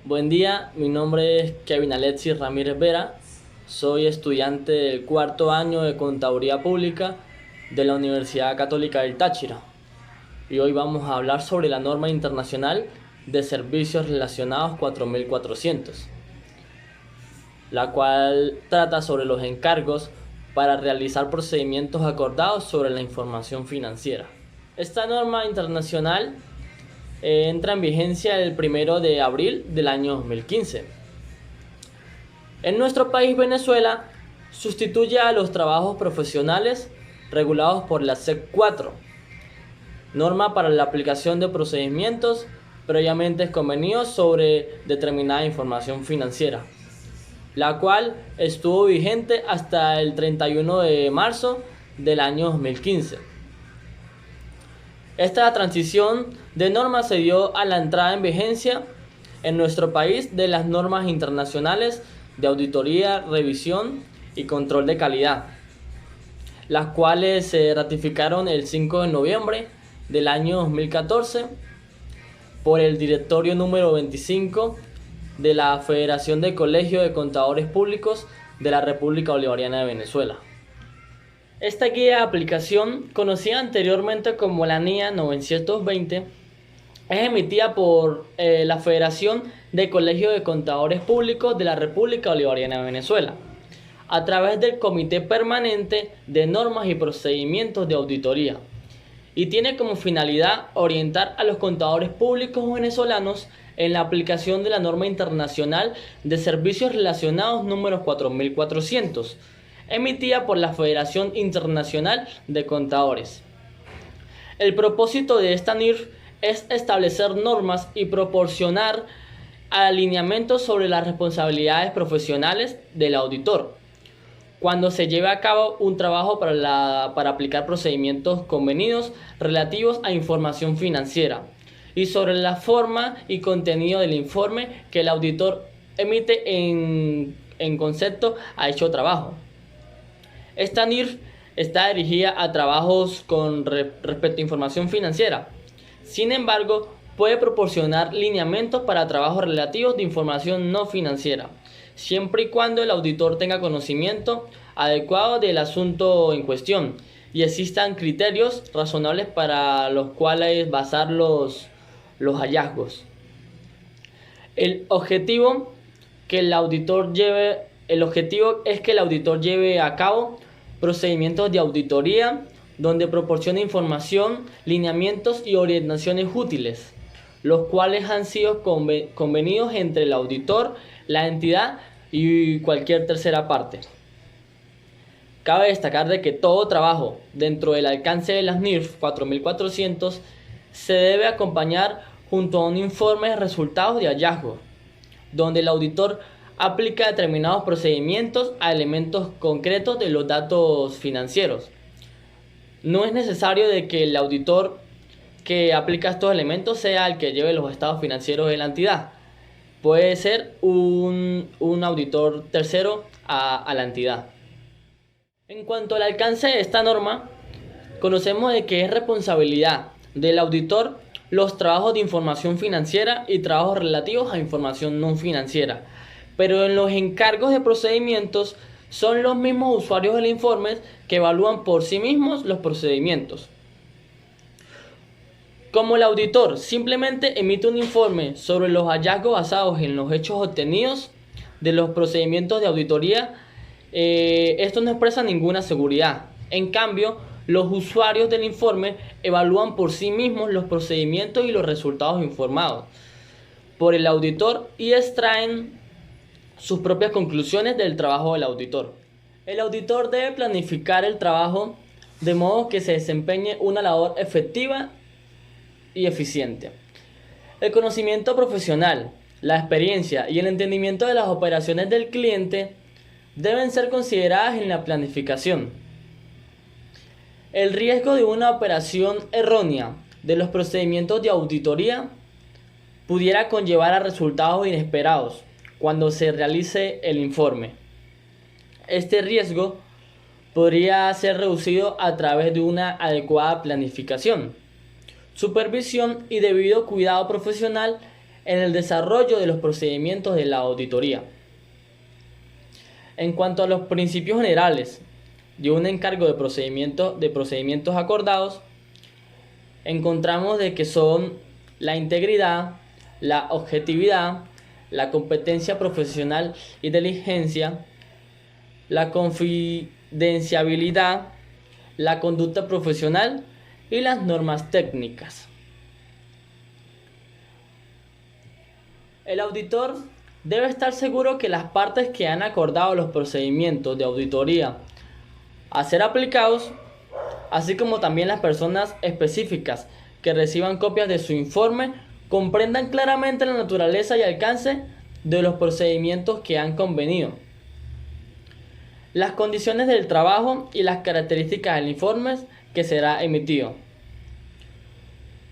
Buen día, mi nombre es Kevin Alexis Ramírez Vera, soy estudiante del cuarto año de Contaduría Pública de la Universidad Católica del Táchira y hoy vamos a hablar sobre la norma internacional de servicios relacionados 4400, la cual trata sobre los encargos para realizar procedimientos acordados sobre la información financiera. Esta norma internacional entra en vigencia el 1 de abril del año 2015. En nuestro país, Venezuela, sustituye a los trabajos profesionales regulados por la SEC 4, norma para la aplicación de procedimientos previamente convenidos sobre determinada información financiera, la cual estuvo vigente hasta el 31 de marzo del año 2015. Esta transición de normas se dio a la entrada en vigencia en nuestro país de las normas internacionales de auditoría, revisión y control de calidad, las cuales se ratificaron el 5 de noviembre del año 2014 por el Directorio número 25 de la Federación de Colegios de Contadores Públicos de la República Bolivariana de Venezuela. Esta guía de aplicación, conocida anteriormente como la NIA 920, es emitida por la Federación de Colegios de Contadores Públicos de la República Bolivariana de Venezuela, a través del Comité Permanente de Normas y Procedimientos de Auditoría, y tiene como finalidad orientar a los contadores públicos venezolanos en la aplicación de la norma internacional de servicios relacionados número 4400, emitida por la Federación Internacional de Contadores. El propósito de esta NIR es establecer normas y proporcionar alineamientos sobre las responsabilidades profesionales del auditor cuando se lleve a cabo un trabajo para aplicar procedimientos convenidos relativos a información financiera, y sobre la forma y contenido del informe que el auditor emite en concepto a dicho trabajo. Esta NIR está dirigida a trabajos con respecto a información financiera. Sin embargo, puede proporcionar lineamientos para trabajos relativos de información no financiera, siempre y cuando el auditor tenga conocimiento adecuado del asunto en cuestión y existan criterios razonables para los cuales basar los hallazgos. El objetivo es que el auditor lleve a cabo procedimientos de auditoría donde proporciona información, lineamientos y orientaciones útiles, los cuales han sido convenidos entre el auditor, la entidad y cualquier tercera parte. Cabe destacar de que todo trabajo dentro del alcance de las NIR 4400 se debe acompañar junto a un informe de resultados de hallazgo, donde el auditor aplica determinados procedimientos a elementos concretos de los datos financieros. No es necesario de que el auditor que aplica estos elementos sea el que lleve los estados financieros de la entidad. Puede ser un auditor tercero a la entidad. En cuanto al alcance de esta norma, conocemos de que es responsabilidad del auditor los trabajos de información financiera y trabajos relativos a información no financiera, pero en los encargos de procedimientos son los mismos usuarios del informe que evalúan por sí mismos los procedimientos. Como el auditor simplemente emite un informe sobre los hallazgos basados en los hechos obtenidos de los procedimientos de auditoría, esto no expresa ninguna seguridad. En cambio, los usuarios del informe evalúan por sí mismos los procedimientos y los resultados informados por el auditor y extraen sus propias conclusiones del trabajo del auditor. El auditor debe planificar el trabajo de modo que se desempeñe una labor efectiva y eficiente. El conocimiento profesional, la experiencia y el entendimiento de las operaciones del cliente deben ser consideradas en la planificación. El riesgo de una operación errónea de los procedimientos de auditoría pudiera conllevar a resultados inesperados cuando se realice el informe. Este riesgo podría ser reducido a través de una adecuada planificación, supervisión y debido cuidado profesional en el desarrollo de los procedimientos de la auditoría. En cuanto a los principios generales de un encargo de procedimientos acordados, encontramos de que son la integridad, la objetividad, la competencia profesional y diligencia, la confidencialidad, la conducta profesional y las normas técnicas. El auditor debe estar seguro que las partes que han acordado los procedimientos de auditoría a ser aplicados, así como también las personas específicas que reciban copias de su informe, comprendan claramente la naturaleza y alcance de los procedimientos que han convenido, las condiciones del trabajo y las características del informe que será emitido.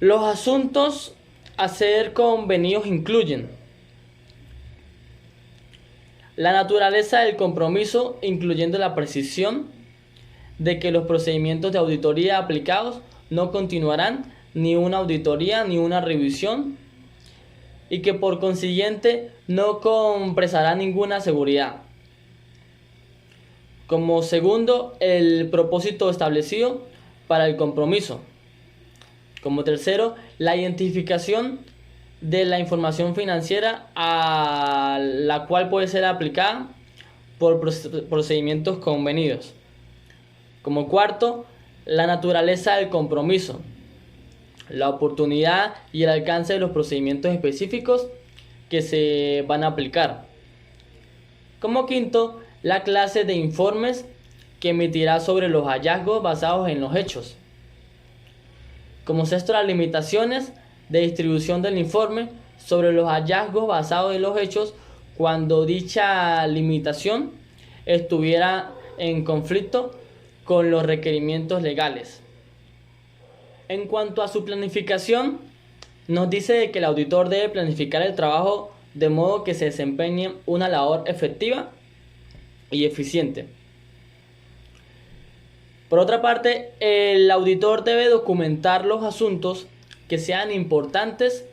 Los asuntos a ser convenidos incluyen la naturaleza del compromiso, incluyendo la precisión de que los procedimientos de auditoría aplicados no continuarán ni una auditoría ni una revisión y que por consiguiente no compresará ninguna seguridad. Como segundo, el propósito establecido para el compromiso. Como tercero, la identificación de la información financiera a la cual puede ser aplicada por procedimientos convenidos. Como cuarto, la naturaleza del compromiso, la oportunidad y el alcance de los procedimientos específicos que se van a aplicar. Como quinto, la clase de informes que emitirá sobre los hallazgos basados en los hechos. Como sexto, las limitaciones de distribución del informe sobre los hallazgos basados en los hechos cuando dicha limitación estuviera en conflicto con los requerimientos legales. En cuanto a su planificación, nos dice que el auditor debe planificar el trabajo de modo que se desempeñe una labor efectiva y eficiente. Por otra parte, el auditor debe documentar los asuntos que sean importantes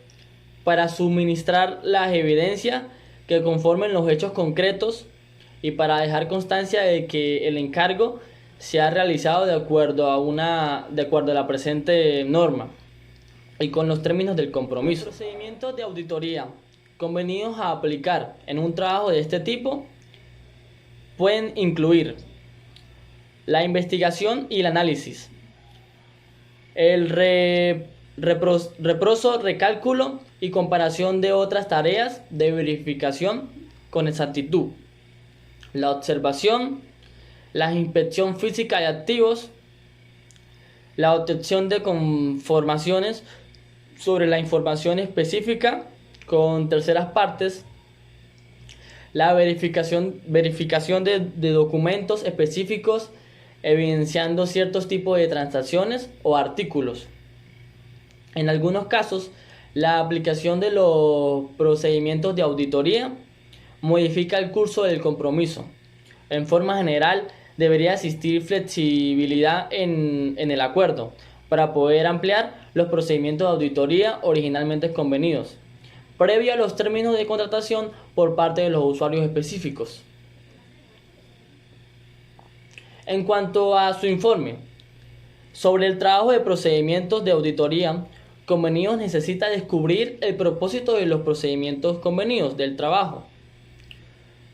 para suministrar las evidencias que conformen los hechos concretos y para dejar constancia de que el encargo se ha realizado de acuerdo a la presente norma y con los términos del compromiso. Los procedimientos de auditoría convenidos a aplicar en un trabajo de este tipo pueden incluir la investigación y el análisis, el reproso, recálculo y comparación de otras tareas de verificación con exactitud, la observación, la inspección física de activos, la obtención de conformaciones sobre la información específica con terceras partes, la verificación de documentos específicos evidenciando ciertos tipos de transacciones o artículos. En algunos casos, la aplicación de los procedimientos de auditoría modifica el curso del compromiso. En forma general, debería existir flexibilidad en el acuerdo para poder ampliar los procedimientos de auditoría originalmente convenidos, previo a los términos de contratación por parte de los usuarios específicos. En cuanto a su informe sobre el trabajo de procedimientos de auditoría convenidos, necesita descubrir el propósito de los procedimientos convenidos del trabajo,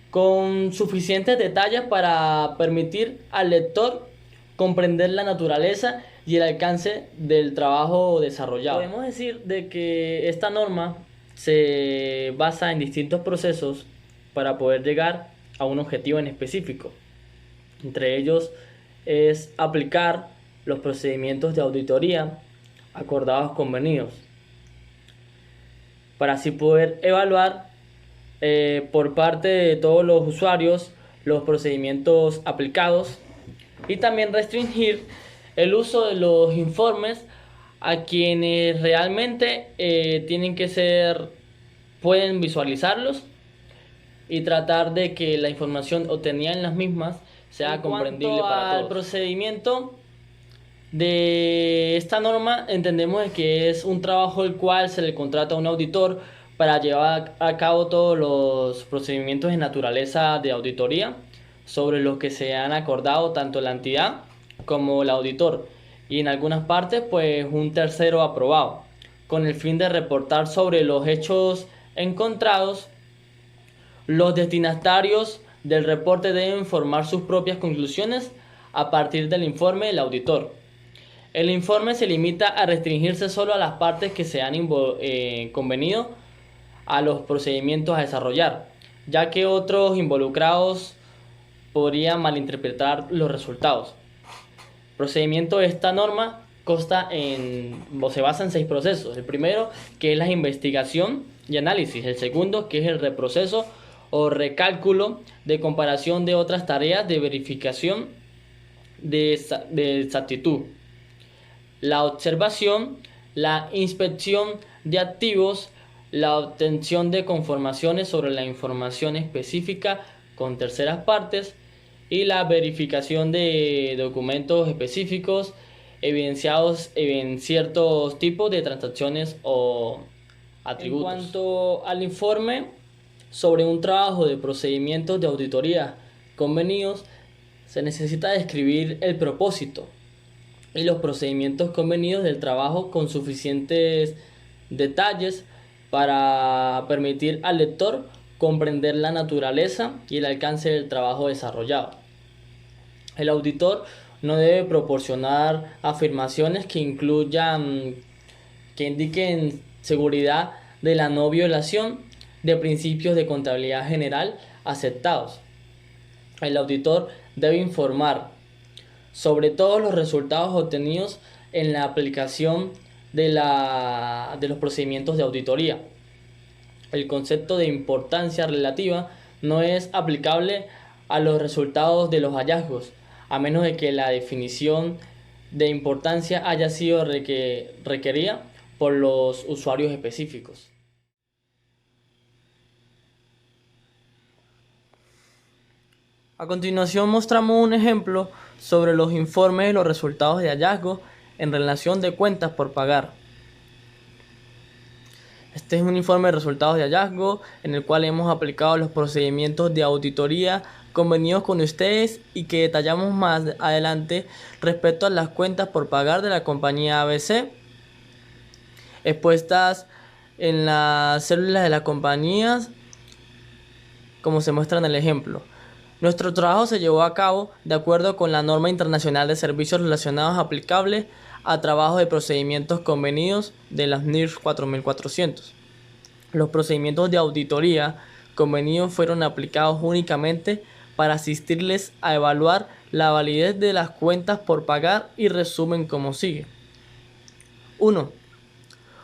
con suficientes detalles para permitir al lector comprender la naturaleza y el alcance del trabajo desarrollado. Podemos decir de que esta norma se basa en distintos procesos para poder llegar a un objetivo en específico. Entre ellos es aplicar los procedimientos de auditoría acordados convenidos, para así poder evaluar por parte de todos los usuarios los procedimientos aplicados y también restringir el uso de los informes a quienes realmente pueden visualizarlos y tratar de que la información obtenida en las mismas sea comprendible para todos. El procedimiento de esta norma entendemos que es un trabajo el cual se le contrata a un auditor para llevar a cabo todos los procedimientos de naturaleza de auditoría sobre los que se han acordado tanto la entidad como el auditor, y en algunas partes pues un tercero aprobado, con el fin de reportar sobre los hechos encontrados. Los destinatarios del reporte deben formar sus propias conclusiones a partir del informe del auditor. El informe se limita a restringirse solo a las partes que se han convenido a los procedimientos a desarrollar, ya que otros involucrados podrían malinterpretar los resultados. El procedimiento de esta norma se basa en 6 procesos. El primero, que es la investigación y análisis. El segundo, que es el reproceso o recálculo de comparación de otras tareas de verificación de exactitud. La observación, la inspección de activos, la obtención de conformaciones sobre la información específica con terceras partes y la verificación de documentos específicos evidenciados en ciertos tipos de transacciones o atributos. En cuanto al informe sobre un trabajo de procedimientos de auditoría convenidos, se necesita describir el propósito y los procedimientos convenidos del trabajo con suficientes detalles para permitir al lector comprender la naturaleza y el alcance del trabajo desarrollado. El auditor no debe proporcionar afirmaciones que indiquen seguridad de la no violación de principios de contabilidad general aceptados. El auditor debe informar sobre todos los resultados obtenidos en la aplicación de los procedimientos de auditoría. El concepto de importancia relativa no es aplicable a los resultados de los hallazgos, a menos de que la definición de importancia haya sido requerida por los usuarios específicos. A continuación mostramos un ejemplo sobre los informes y los resultados de hallazgo en relación de cuentas por pagar. Este es un informe de resultados de hallazgo en el cual hemos aplicado los procedimientos de auditoría convenidos con ustedes y que detallamos más adelante respecto a las cuentas por pagar de la compañía ABC, expuestas en las células de las compañías como se muestra en el ejemplo. Nuestro trabajo se llevó a cabo de acuerdo con la norma internacional de servicios relacionados aplicables a trabajo de procedimientos convenidos de las NIRS 4400. Los procedimientos de auditoría convenidos fueron aplicados únicamente para asistirles a evaluar la validez de las cuentas por pagar y resumen como sigue. 1.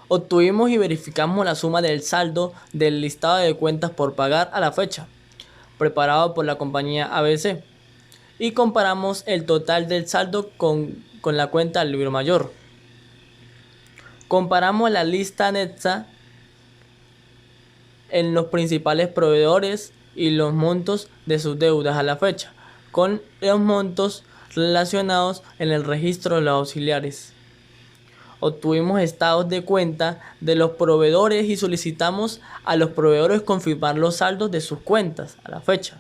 Obtuvimos y verificamos la suma del saldo del listado de cuentas por pagar a la fecha, preparado por la compañía ABC, y comparamos el total del saldo con la cuenta del libro mayor. Comparamos la lista anexa en los principales proveedores y los montos de sus deudas a la fecha, con los montos relacionados en el registro de los auxiliares. Obtuvimos estados de cuenta de los proveedores y solicitamos a los proveedores confirmar los saldos de sus cuentas a la fecha.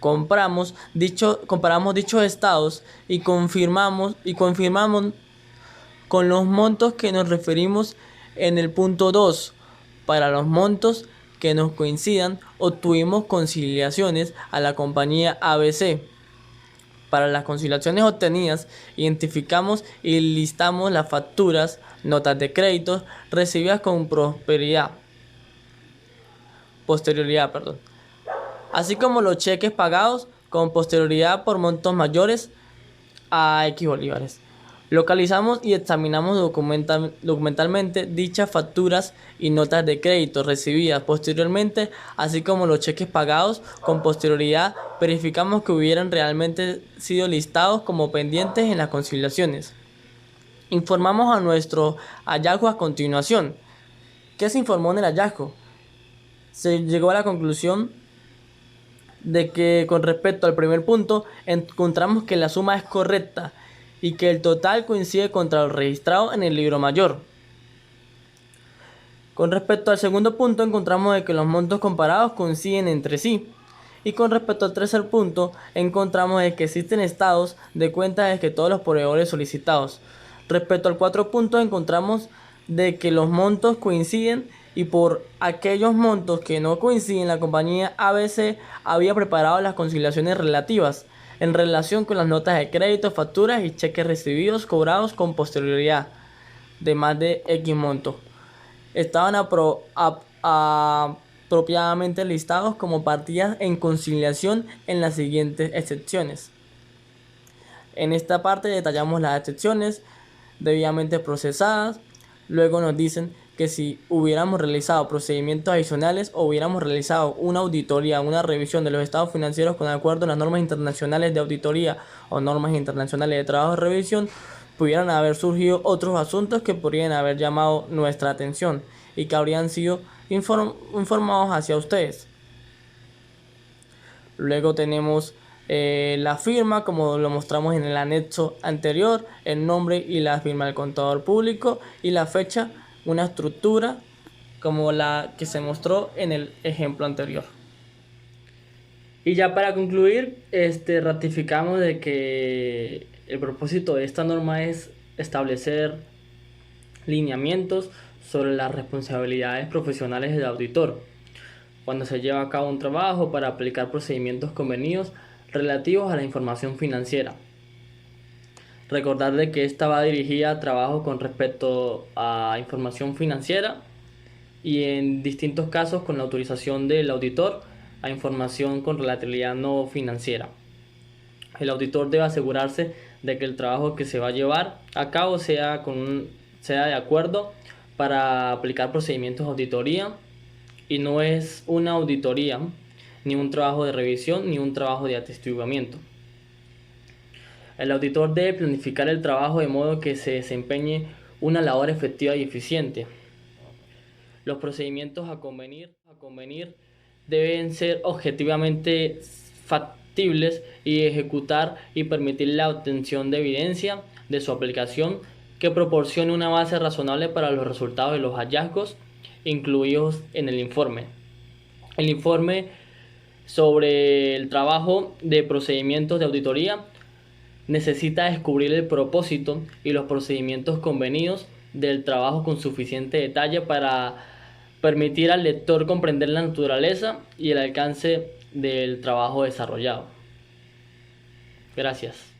Comparamos dichos estados y confirmamos con los montos que nos referimos en el punto 2. Para los montos que nos coincidan, obtuvimos conciliaciones a la compañía ABC. Para las conciliaciones obtenidas, identificamos y listamos las facturas, notas de crédito recibidas con posterioridad, así como los cheques pagados con posterioridad por montos mayores a X bolívares. Localizamos y examinamos documentalmente dichas facturas y notas de crédito recibidas posteriormente, así como los cheques pagados con posterioridad. Verificamos que hubieran realmente sido listados como pendientes en las conciliaciones. Informamos a nuestro hallazgo a continuación. ¿Qué se informó en el hallazgo? Se llegó a la conclusión de que con respecto al primer punto encontramos que la suma es correcta y que el total coincide contra lo registrado en el libro mayor. Con respecto al segundo punto, encontramos de que los montos comparados coinciden entre sí. Y con respecto al tercer punto, encontramos de que existen estados de cuenta de que todos los proveedores solicitados. Respecto al cuarto punto, encontramos de que los montos coinciden y por aquellos montos que no coinciden, la compañía ABC había preparado las conciliaciones relativas en relación con las notas de crédito, facturas y cheques recibidos cobrados con posterioridad de más de X monto. Estaban apropiadamente listados como partidas en conciliación en las siguientes excepciones. En esta parte detallamos las excepciones debidamente procesadas. Luego nos dicen que si hubiéramos realizado procedimientos adicionales o hubiéramos realizado una auditoría, una revisión de los estados financieros con acuerdo a las normas internacionales de auditoría o normas internacionales de trabajo de revisión, pudieran haber surgido otros asuntos que podrían haber llamado nuestra atención y que habrían sido informados hacia ustedes. Luego tenemos la firma, como lo mostramos en el anexo anterior, el nombre y la firma del contador público y la fecha, una estructura como la que se mostró en el ejemplo anterior. Y ya para concluir, ratificamos de que el propósito de esta norma es establecer lineamientos sobre las responsabilidades profesionales del auditor cuando se lleva a cabo un trabajo para aplicar procedimientos convenidos relativos a la información financiera. Recordar de que esta va dirigida a trabajo con respecto a información financiera y en distintos casos con la autorización del auditor a información con relatividad no financiera. El auditor debe asegurarse de que el trabajo que se va a llevar a cabo sea de acuerdo para aplicar procedimientos de auditoría y no es una auditoría, ni un trabajo de revisión, ni un trabajo de atestiguamiento. El auditor debe planificar el trabajo de modo que se desempeñe una labor efectiva y eficiente. Los procedimientos a convenir deben ser objetivamente factibles y ejecutar y permitir la obtención de evidencia de su aplicación que proporcione una base razonable para los resultados de los hallazgos incluidos en el informe. El informe sobre el trabajo de procedimientos de auditoría necesita descubrir el propósito y los procedimientos convenidos del trabajo con suficiente detalle para permitir al lector comprender la naturaleza y el alcance del trabajo desarrollado. Gracias.